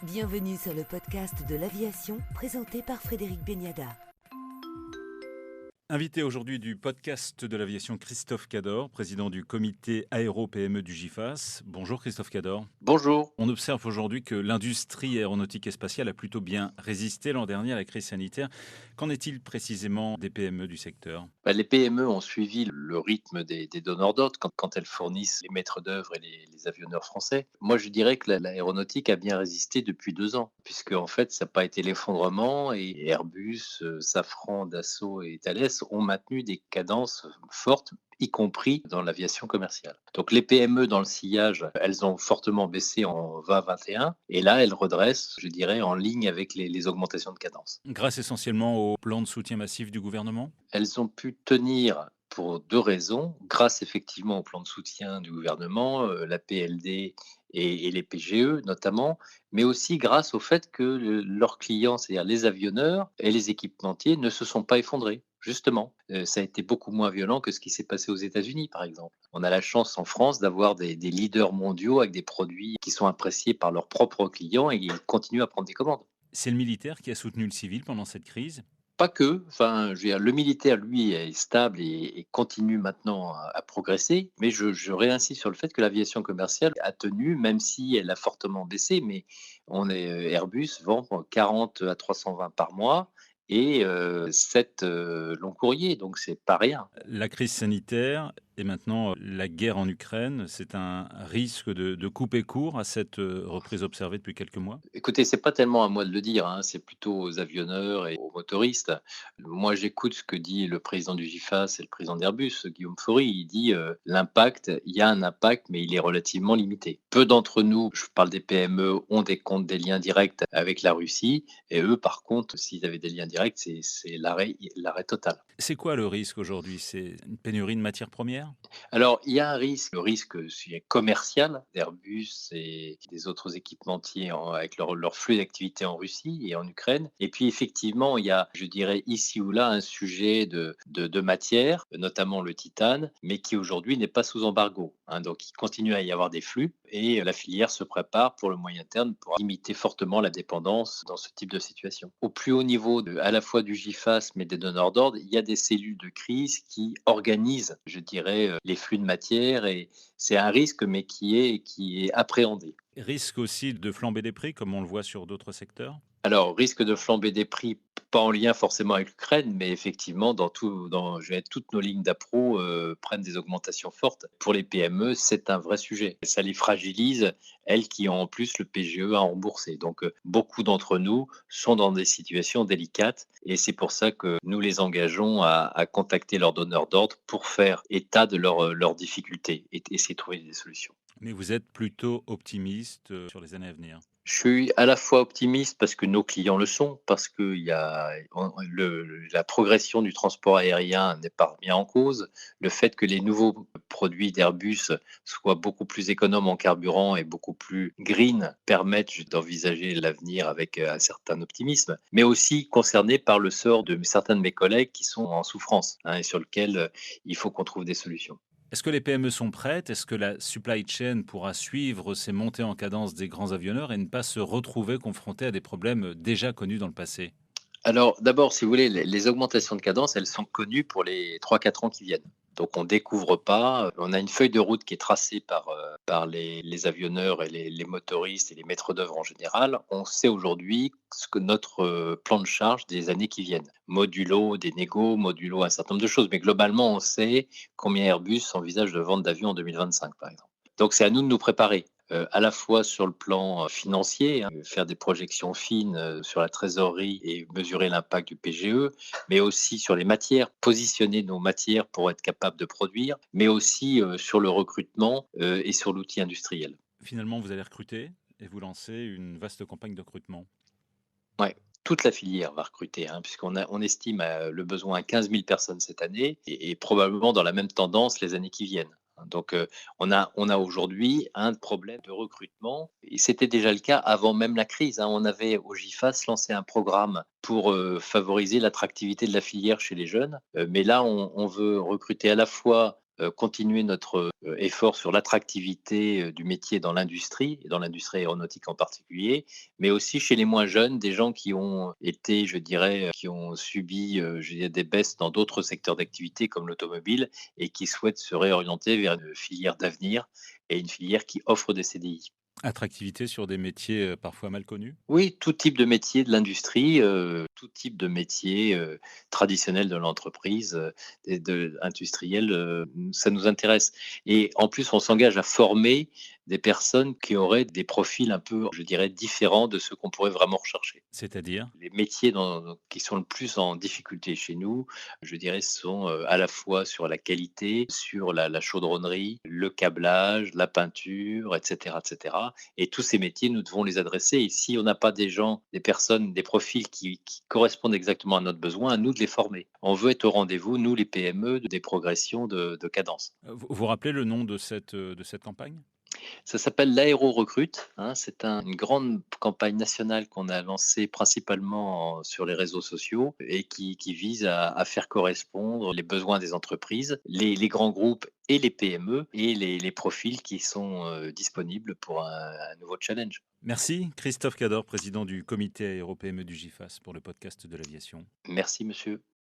Bienvenue sur le podcast de l'aviation présenté par Frédéric Beniada. Invité aujourd'hui du podcast de l'aviation, Christophe Cador, président du comité aéro-PME du GIFAS. Bonjour Christophe Cador. Bonjour. On observe aujourd'hui que l'industrie aéronautique et spatiale a plutôt bien résisté l'an dernier à la crise sanitaire. Qu'en est-il précisément des PME du secteur ? Les PME ont suivi le rythme des donneurs d'ordre quand elles fournissent les maîtres d'œuvre et les avionneurs français. Moi, je dirais que l'aéronautique a bien résisté depuis 2 ans, puisque en fait, ça n'a pas été l'effondrement et Airbus, Safran, Dassault et Thales ont maintenu des cadences fortes, y compris dans l'aviation commerciale. Donc les PME dans le sillage, elles ont fortement baissé en 2021 et là, elles redressent, je dirais, en ligne avec les augmentations de cadence. Grâce essentiellement au plan de soutien massif du gouvernement ? Elles ont pu tenir pour 2 raisons, grâce effectivement au plan de soutien du gouvernement, la PLD et les PGE notamment, mais aussi grâce au fait que leurs clients, c'est-à-dire les avionneurs et les équipementiers, ne se sont pas effondrés. Justement, ça a été beaucoup moins violent que ce qui s'est passé aux États-Unis, par exemple. On a la chance en France d'avoir des leaders mondiaux avec des produits qui sont appréciés par leurs propres clients et ils continuent à prendre des commandes. C'est le militaire qui a soutenu le civil pendant cette crise ? Pas que, enfin, je veux dire, le militaire, lui, est stable et continue maintenant à progresser, mais je réinsiste sur le fait que l'aviation commerciale a tenu, même si elle a fortement baissé, mais Airbus vend 40 à 320 par mois et 7 longs courriers, donc c'est pas rien. La crise sanitaire et maintenant la guerre en Ukraine, c'est un risque de couper court à cette reprise observée depuis quelques mois ? Écoutez, c'est pas tellement à moi de le dire, hein, c'est plutôt aux avionneurs et aux motoristes. Moi, j'écoute ce que dit le président du GIFAS et le président d'Airbus, Guillaume Faury. Il dit l'impact, il y a un impact, mais il est relativement limité. Peu d'entre nous, je parle des PME, ont des comptes, des liens directs avec la Russie, et eux, par contre, s'ils avaient des liens directs, c'est l'arrêt total. C'est quoi le risque aujourd'hui ? C'est une pénurie de matières premières ? Alors, il y a un risque, le risque commercial d'Airbus et des autres équipementiers avec leur flux d'activité en Russie et en Ukraine. Et puis, effectivement, il y a, je dirais, ici ou là, un sujet de matière, notamment le titane, mais qui aujourd'hui n'est pas sous embargo, hein. Donc, il continue à y avoir des flux et la filière se prépare pour le moyen terme pour limiter fortement la dépendance dans ce type de situation. Au plus haut niveau, à la fois du GIFAS, mais des donneurs d'ordre, il y a des cellules de crise qui organisent, je dirais, les flux de matière et c'est un risque mais qui est appréhendé. Risque aussi de flamber des prix comme on le voit sur d'autres secteurs ? Alors, risque de flamber des prix, pas en lien forcément avec l'Ukraine, mais effectivement, toutes nos lignes d'appro prennent des augmentations fortes. Pour les PME, c'est un vrai sujet. Ça les fragilise, elles qui ont en plus le PGE à rembourser. Donc, beaucoup d'entre nous sont dans des situations délicates et c'est pour ça que nous les engageons à contacter leurs donneurs d'ordre pour faire état de leurs difficultés et essayer de trouver des solutions. Mais vous êtes plutôt optimiste sur les années à venir ? Je suis à la fois optimiste parce que nos clients le sont, parce que la progression du transport aérien n'est pas remis en cause. Le fait que les nouveaux produits d'Airbus soient beaucoup plus économes en carburant et beaucoup plus green permettent d'envisager l'avenir avec un certain optimisme, mais aussi concerné par le sort de certains de mes collègues qui sont en souffrance, hein, et sur lequel il faut qu'on trouve des solutions. Est-ce que les PME sont prêtes ? Est-ce que la supply chain pourra suivre ces montées en cadence des grands avionneurs et ne pas se retrouver confrontée à des problèmes déjà connus dans le passé ? Alors, d'abord, si vous voulez, les augmentations de cadence, elles sont connues pour les 3-4 ans qui viennent. Donc, on ne découvre pas. On a une feuille de route qui est tracée par les avionneurs et les motoristes et les maîtres d'œuvre en général. On sait aujourd'hui ce que notre plan de charge des années qui viennent. Modulo des négos, modulo un certain nombre de choses. Mais globalement, on sait combien Airbus envisage de vendre d'avions en 2025, par exemple. Donc, c'est à nous de nous préparer. À la fois sur le plan financier, hein, faire des projections fines sur la trésorerie et mesurer l'impact du PGE, mais aussi sur les matières, positionner nos matières pour être capable de produire, mais aussi sur le recrutement et sur l'outil industriel. Finalement, vous allez recruter et vous lancez une vaste campagne de recrutement. Ouais. Toute la filière va recruter, hein, on estime le besoin à 15 000 personnes cette année et probablement dans la même tendance les années qui viennent. Donc, on a aujourd'hui un problème de recrutement et c'était déjà le cas avant même la crise, hein. On avait au GIFAS lancé un programme pour favoriser l'attractivité de la filière chez les jeunes. Mais là, on veut recruter à la fois continuer notre effort sur l'attractivité du métier dans l'industrie, et dans l'industrie aéronautique en particulier, mais aussi chez les moins jeunes, des gens qui ont été, je dirais, qui ont subi je dirais, des baisses dans d'autres secteurs d'activité comme l'automobile et qui souhaitent se réorienter vers une filière d'avenir et une filière qui offre des CDI. Attractivité sur des métiers parfois mal connus? Oui, tout type de métier de l'industrie, tout type de métier, traditionnel de l'entreprise, et industrielle, ça nous intéresse et en plus, on s'engage à former des personnes qui auraient des profils un peu, je dirais, différents de ceux qu'on pourrait vraiment rechercher. C'est-à-dire? Les métiers qui sont le plus en difficulté chez nous, je dirais, sont, à la fois sur la qualité, sur la chaudronnerie, le câblage, la peinture et cetera et tous ces métiers, nous devons les adresser et si on n'a pas des gens, des personnes, des profils qui correspondent exactement à notre besoin, à nous de les former. On veut être au rendez-vous, nous les PME, des progressions de cadence. Vous rappelez le nom de cette campagne? Ça s'appelle l'Aéro Recrute, hein, c'est une grande campagne nationale qu'on a lancée principalement sur les réseaux sociaux et qui vise à faire correspondre les besoins des entreprises, les grands groupes et les PME et les profils qui sont disponibles pour un nouveau challenge. Merci Christophe Cador, président du comité aéro-PME du GIFAS pour le podcast de l'aviation. Merci monsieur.